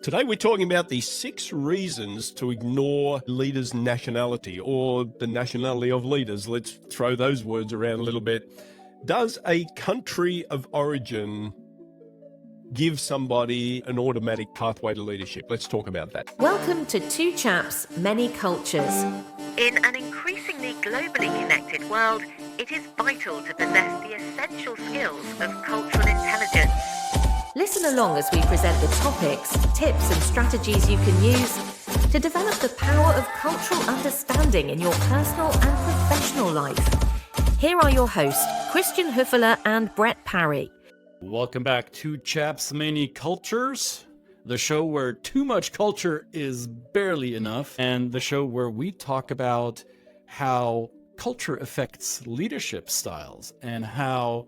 Today we're talking about the 6 reasons to ignore leaders' nationality or the nationality of leaders. Let's throw those words around a little bit. Does a country of origin give somebody an automatic pathway to leadership? Let's talk about that. Welcome to Two Chaps, Many Cultures. In an increasingly globally connected world, it is vital to possess the essential skills of cultural intelligence. Listen along as we present the topics, tips and strategies you can use to develop the power of cultural understanding in your personal and professional life. Here are your hosts, Christian Huffeler and Brett Parry. Welcome back to Chaps Many Cultures, the show where too much culture is barely enough, and the show where we talk about how culture affects leadership styles and how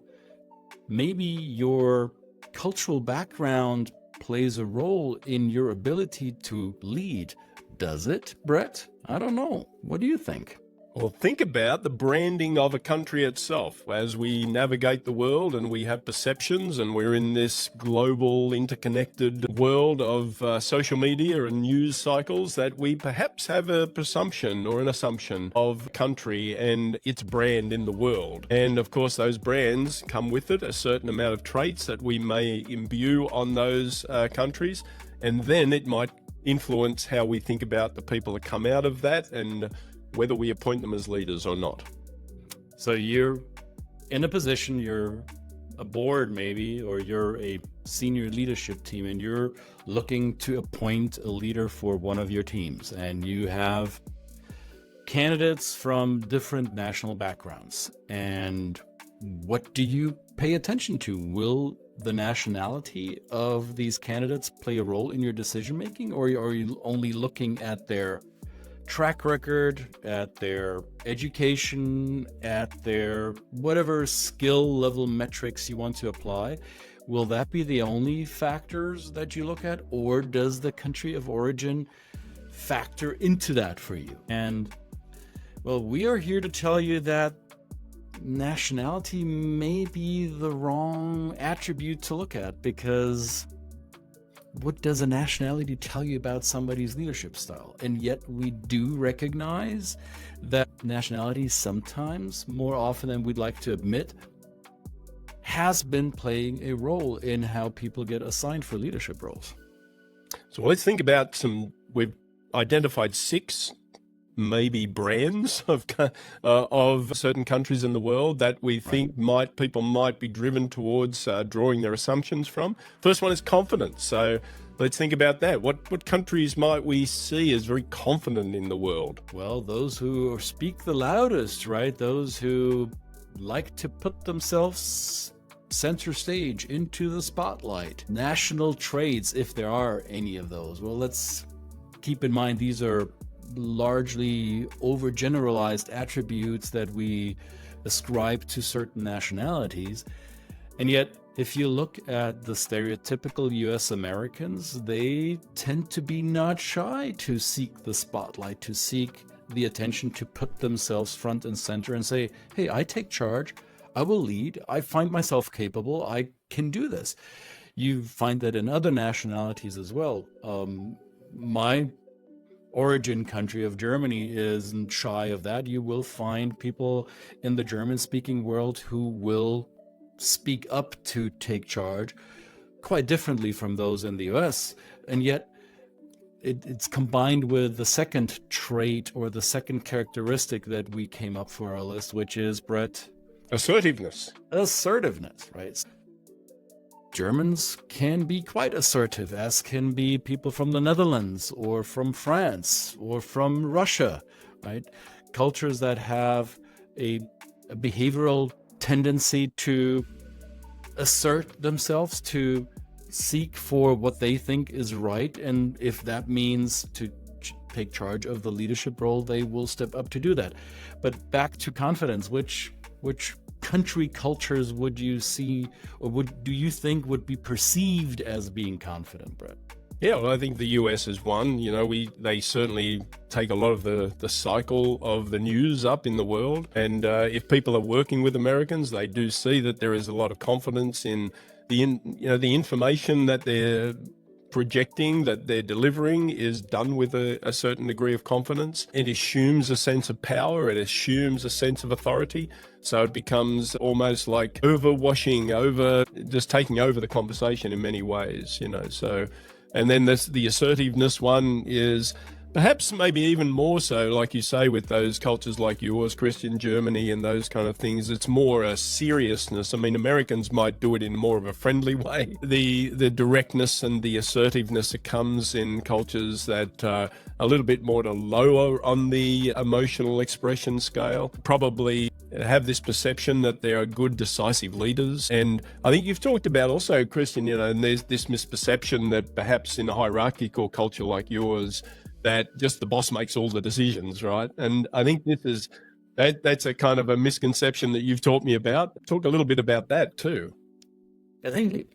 maybe your cultural background plays a role in your ability to lead. Does it, Brett? I don't know. What do you think? Well, think about the branding of a country itself. As we navigate the world and we have perceptions and we're in this global interconnected world of social media and news cycles, that we perhaps have a presumption or an assumption of country and its brand in the world. And of course, those brands come with it a certain amount of traits that we may imbue on those countries. And then it might influence how we think about the people that come out of that and whether we appoint them as leaders or not. So you're in a position, you're a board maybe, or you're a senior leadership team, and you're looking to appoint a leader for one of your teams, and you have candidates from different national backgrounds. And what do you pay attention to? Will the nationality of these candidates play a role in your decision making, or are you only looking at their track record, at their education, at their whatever skill level metrics you want to apply? Will that be the only factors that you look at, or does the country of origin factor into that for you? And well, we are here to tell you that nationality may be the wrong attribute to look at, because what does a nationality tell you about somebody's leadership style? And yet we do recognize that nationality sometimes, more often than we'd like to admit, has been playing a role in how people get assigned for leadership roles. So let's think about we've identified 6 maybe brands of certain countries in the world that we think people might be driven towards drawing their assumptions from. First one is confidence. So let's think about that. What countries might we see as very confident in the world? Well, those who speak the loudest, right? Those who like to put themselves center stage, into the spotlight. National traits, if there are any of those. Well, let's keep in mind these are largely overgeneralized attributes that we ascribe to certain nationalities. And yet, if you look at the stereotypical US Americans, they tend to be not shy to seek the spotlight, to seek the attention, to put themselves front and center and say, hey, I take charge, I will lead, I find myself capable, I can do this. You find that in other nationalities as well. My origin country of Germany isn't shy of that. You will find people in the German-speaking world who will speak up to take charge quite differently from those in the US. And yet it's combined with the second trait or the second characteristic that we came up for our list, which is, Brett? Assertiveness. Assertiveness, right? Germans can be quite assertive, as can be people from the Netherlands or from France or from Russia, right? Cultures that have a behavioral tendency to assert themselves, to seek for what they think is right. And if that means to take charge of the leadership role, they will step up to do that. But back to confidence, which country cultures would you see, or do you think would be perceived as being confident, Brett? Yeah, well, I think the US is one. You know, they certainly take a lot of the cycle of the news up in the world. And if people are working with Americans, they do see that there is a lot of confidence in the information that they're projecting that they're delivering is done with a certain degree of confidence. It assumes a sense of power. It assumes a sense of authority. So it becomes almost like just taking over the conversation in many ways, So, and then the assertiveness one is perhaps maybe even more so, like you say, with those cultures like yours, Christian, Germany, and those kind of things. It's more a seriousness. I mean, Americans might do it in more of a friendly way. The directness and the assertiveness that comes in cultures that are a little bit more lower on the emotional expression scale probably have this perception that they are good, decisive leaders. And I think you've talked about also, Christian, and there's this misperception that perhaps in a hierarchical culture like yours, that just the boss makes all the decisions, right? And I think that's a kind of a misconception that you've taught me about. Talk a little bit about that too. I think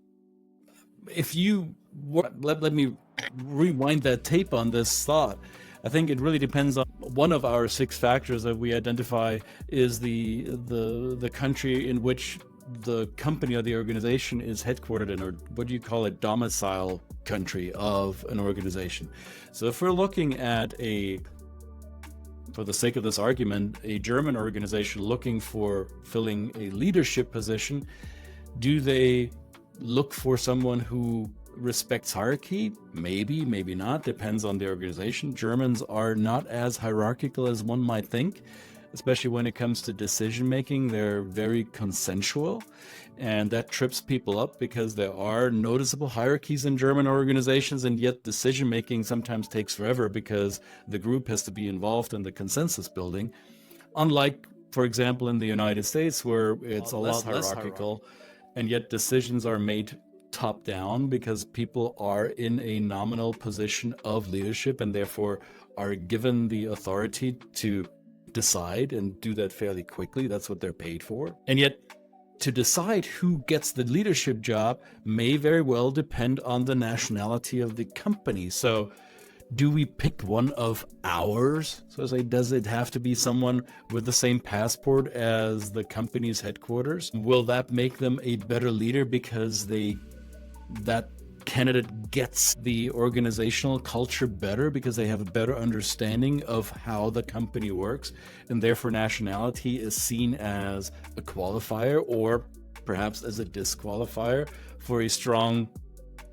let me rewind that tape on this thought. I think it really depends on one of our 6 factors that we identify is the country in which the company or the organization is headquartered in, or what do you call it, domicile country of an organization. So if we're looking at for the sake of this argument, a German organization looking for filling a leadership position, do they look for someone who respects hierarchy? Maybe, maybe not, depends on the organization. Germans are not as hierarchical as one might think, especially when it comes to decision making. They're very consensual, and that trips people up because there are noticeable hierarchies in German organizations, and yet decision making sometimes takes forever because the group has to be involved in the consensus building. Unlike, for example, in the United States, where it's a lot less hierarchical, and yet decisions are made top down because people are in a nominal position of leadership and therefore are given the authority to decide and do that fairly quickly. That's what they're paid for. And yet to decide who gets the leadership job may very well depend on the nationality of the company. So do we pick one of ours? So say, does it have to be someone with the same passport as the company's headquarters? Will that make them a better leader because that candidate gets the organizational culture better because they have a better understanding of how the company works, and therefore nationality is seen as a qualifier or perhaps as a disqualifier for a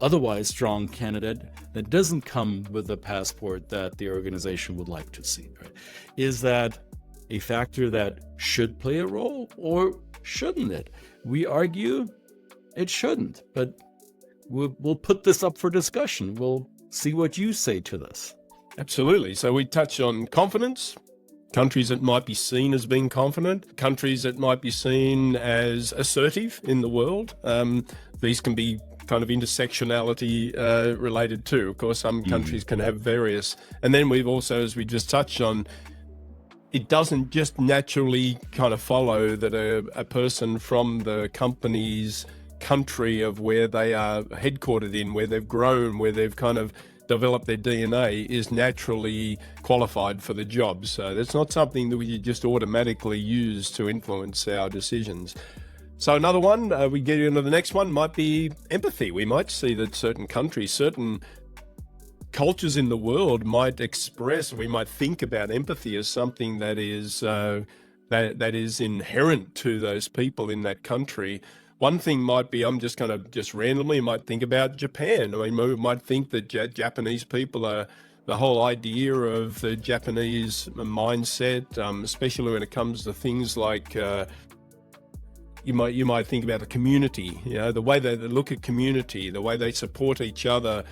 otherwise strong candidate that doesn't come with the passport that the organization would like to see, right? Is that a factor that should play a role, or shouldn't it? We argue it shouldn't, but we'll put this up for discussion. We'll see what you say to this. Absolutely. So we touch on confidence, countries that might be seen as being confident, countries that might be seen as assertive in the world. These can be kind of intersectionality related too. Of course, some countries can have various. And then we've also, as we just touched on, it doesn't just naturally kind of follow that a person from the company's country of where they are headquartered in, where they've grown, where they've kind of developed their DNA, is naturally qualified for the job. So that's not something that we just automatically use to influence our decisions. So another one, we get into the next one, might be empathy. We might see that certain countries, certain cultures in the world might express, we might think about empathy as something that is that is inherent to those people in that country. One thing might be, I'm just kind of randomly might think about Japan. I mean, we might think that Japanese people are, the whole idea of the Japanese mindset, especially when it comes to things like, you might think about the community, the way they look at community, the way they support each other.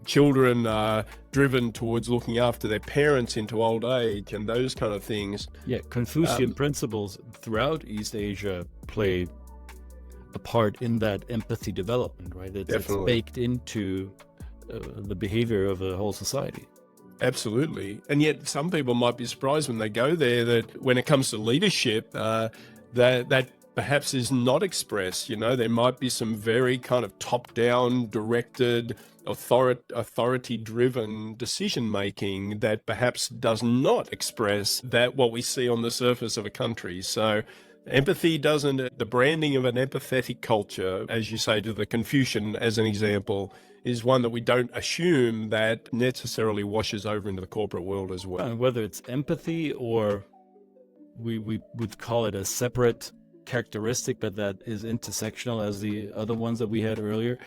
Children are driven towards looking after their parents into old age and those kind of things. Yeah, Confucian principles throughout East Asia play a part in that empathy development, right? It's baked into the behavior of a whole society. Absolutely. And yet some people might be surprised when they go there that when it comes to leadership, that perhaps is not expressed. There might be some very kind of top-down, directed, authority-driven decision-making that perhaps does not express that what we see on the surface of a country. So Empathy doesn't, the branding of an empathetic culture, as you say, to the Confucian as an example, is one that we don't assume that necessarily washes over into the corporate world as well. And whether it's empathy or we would call it a separate characteristic, but that is intersectional as the other ones that we had earlier,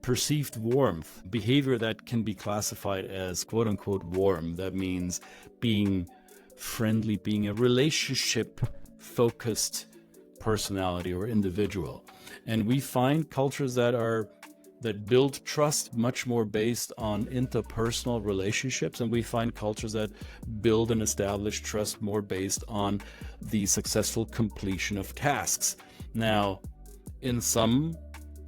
perceived warmth, behavior that can be classified as quote unquote warm. That means being friendly, being a relationship focused personality or individual. And we find cultures that build trust much more based on interpersonal relationships, and we find cultures that build and establish trust more based on the successful completion of tasks. Now, in some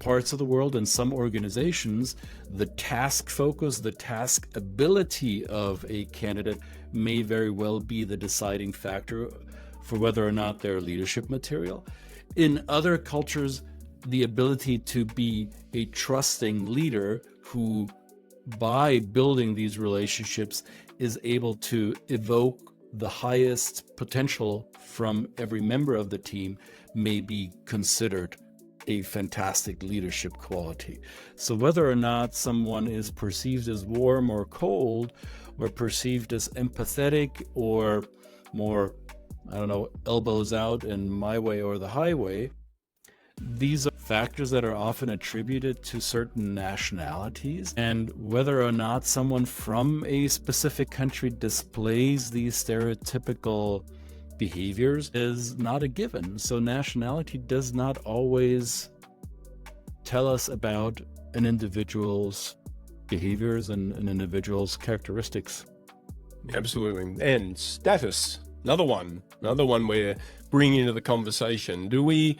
parts of the world, in some organizations, the task focus, the task ability of a candidate may very well be the deciding factor for whether or not they're leadership material. In other cultures, the ability to be a trusting leader who, by building these relationships, is able to evoke the highest potential from every member of the team may be considered a fantastic leadership quality. So whether or not someone is perceived as warm or cold, or perceived as empathetic or more, elbows out and my way or the highway, these are factors that are often attributed to certain nationalities, and whether or not someone from a specific country displays these stereotypical behaviors is not a given. So nationality does not always tell us about an individual's behaviors and an individual's characteristics. Absolutely. And status, another one we're bringing into the conversation. Do we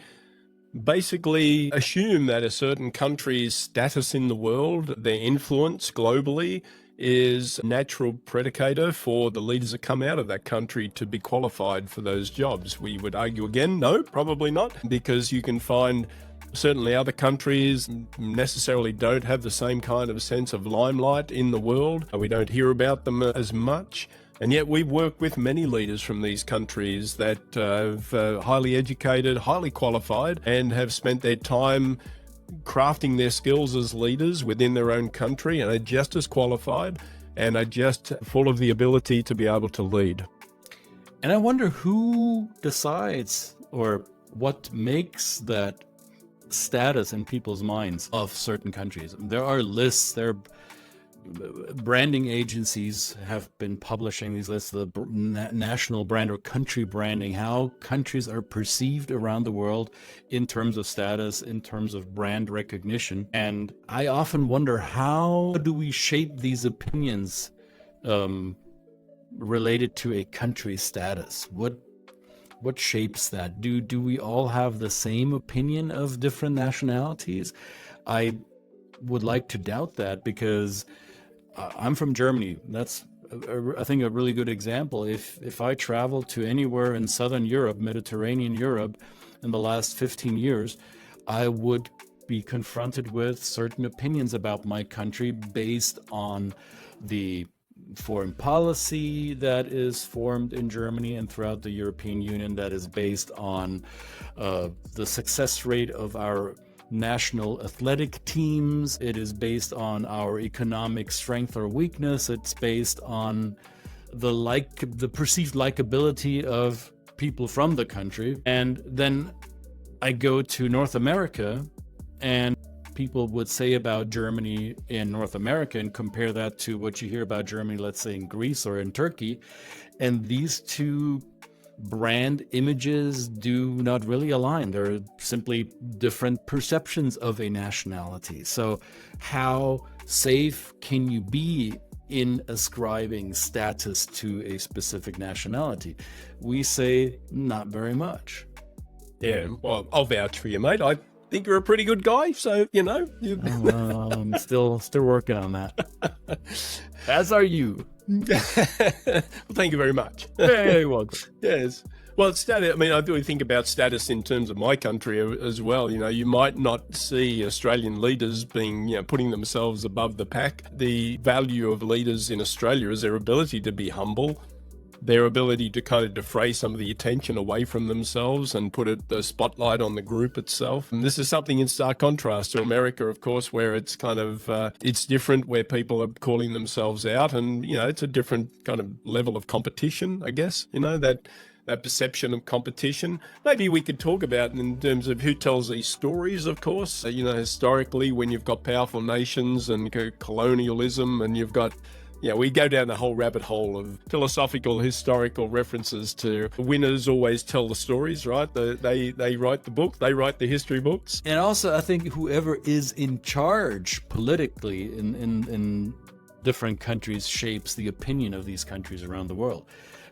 basically assume that a certain country's status in the world, their influence globally, is a natural predicator for the leaders that come out of that country to be qualified for those jobs? We would argue again, no, probably not, because you can find certainly other countries necessarily don't have the same kind of sense of limelight in the world. We don't hear about them as much. And yet we've worked with many leaders from these countries that are highly educated, highly qualified, and have spent their time crafting their skills as leaders within their own country, and are just as qualified and are just full of the ability to be able to lead. And I wonder who decides or what makes that status in people's minds of certain countries. There are lists, branding agencies have been publishing these lists, the national brand or country branding, how countries are perceived around the world in terms of status, in terms of brand recognition. And I often wonder, how do we shape these opinions related to a country's status? What shapes that? Do we all have the same opinion of different nationalities? I would like to doubt that, because I'm from Germany. That's, I think, a really good example. If I travel to anywhere in Southern Europe, Mediterranean Europe, in the last 15 years, I would be confronted with certain opinions about my country based on the foreign policy that is formed in Germany and throughout the European Union, that is based on the success rate of our national athletic teams. It is based on our economic strength or weakness. It's based on the perceived likability of people from the country. And then I go to North America, and people would say about Germany in North America and compare that to what you hear about Germany, let's say in Greece or in Turkey. And these two brand images do not really align. They're simply different perceptions of a nationality. So how safe can you be in ascribing status to a specific nationality? We say not very much. Yeah, well, I'll vouch for you, mate. I think you're a pretty good guy, so, I'm still working on that. As are you. Well, thank you very much. Hey, welcome. Yes. Well, status, I do think about status in terms of my country as well. You might not see Australian leaders being, putting themselves above the pack. The value of leaders in Australia is their ability to be humble, their ability to kind of defray some of the attention away from themselves and put the spotlight on the group itself. And this is something in stark contrast to America, of course, where it's kind of, it's different, where people are calling themselves out, and, you know, it's a different kind of level of competition, I guess, you know, that perception of competition. Maybe we could talk about in terms of who tells these stories, of course. You know, historically, when you've got powerful nations and colonialism, and you've got, yeah, we go down the whole rabbit hole of philosophical, historical references to winners always tell the stories, right? They write the book, they write the history books. And also, I think whoever is in charge politically in different countries shapes the opinion of these countries around the world.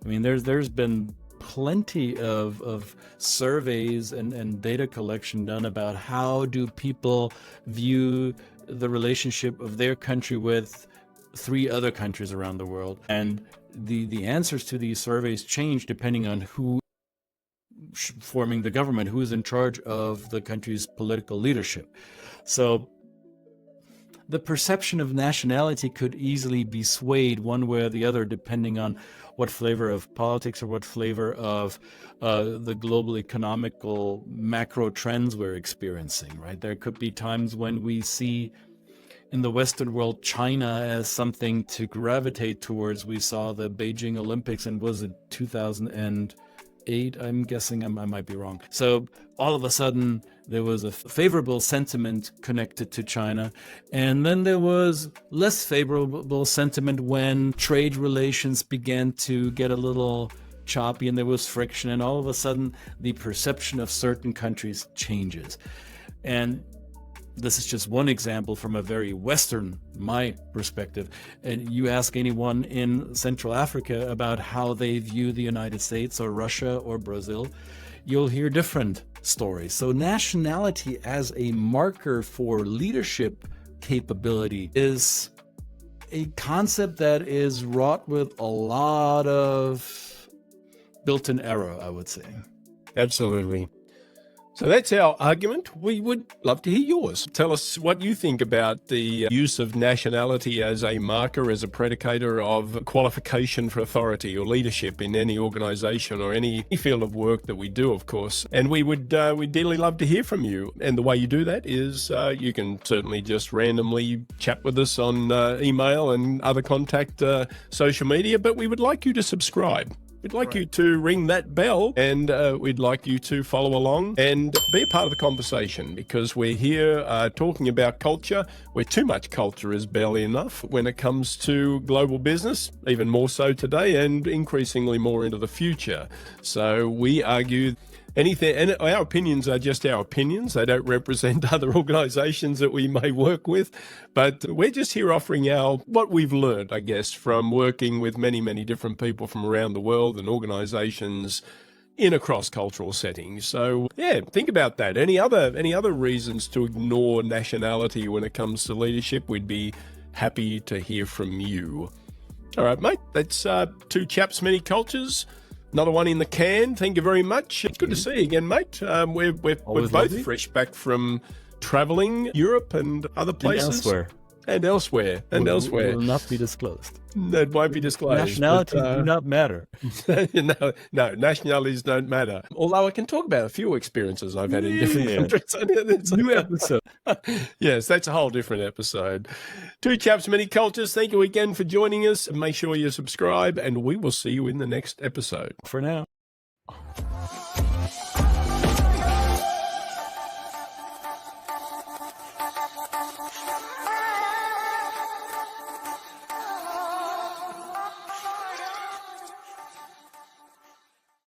I mean, there's been plenty of surveys and data collection done about how do people view the relationship of their country with 3 other countries around the world. And the answers to these surveys change depending on who forming the government, who is in charge of the country's political leadership. So the perception of nationality could easily be swayed one way or the other depending on what flavor of politics or what flavor of the global economical macro trends we're experiencing, right? There could be times when we see in the Western world China as something to gravitate towards. We saw the Beijing Olympics, and was it 2008? I'm guessing, I might be wrong. So all of a sudden there was a favorable sentiment connected to China, and then there was less favorable sentiment when trade relations began to get a little choppy and there was friction, and all of a sudden the perception of certain countries changes. And this is just one example from a very Western, my perspective. And you ask anyone in Central Africa about how they view the United States or Russia or Brazil, you'll hear different stories. So nationality as a marker for leadership capability is a concept that is wrought with a lot of built-in error, I would say. Absolutely. So that's our argument. We would love to hear yours. Tell us what you think about the use of nationality as a marker, as a predicator of qualification for authority or leadership in any organization or any field of work that we do, of course. And we'd dearly love to hear from you. And the way you do that is you can certainly just randomly chat with us on email and other contact social media, but we would like you to subscribe. We'd like you to ring that bell, and we'd like you to follow along and be a part of the conversation, because we're here talking about culture, where too much culture is barely enough when it comes to global business, even more so today and increasingly more into the future. So we argue anything, and our opinions are just our opinions. They don't represent other organizations that we may work with, but we're just here offering what we've learned, I guess, from working with many, many different people from around the world and organizations in a cross-cultural setting. So yeah, think about that. Any other reasons to ignore nationality when it comes to leadership? We'd be happy to hear from you. All right, mate, that's 2 chaps, many cultures. Another one in the can. Thank you very much. It's good to see you again, mate. We're both lovely. Fresh back from traveling Europe and other places. And elsewhere. Will not be disclosed. That won't be disclosed. Nationalities do not matter. No, nationalities don't matter. Although I can talk about a few experiences I've had in different countries. New episode. Yes, that's a whole different episode. 2 chaps, many cultures. Thank you again for joining us. Make sure you subscribe, and we will see you in the next episode. For now.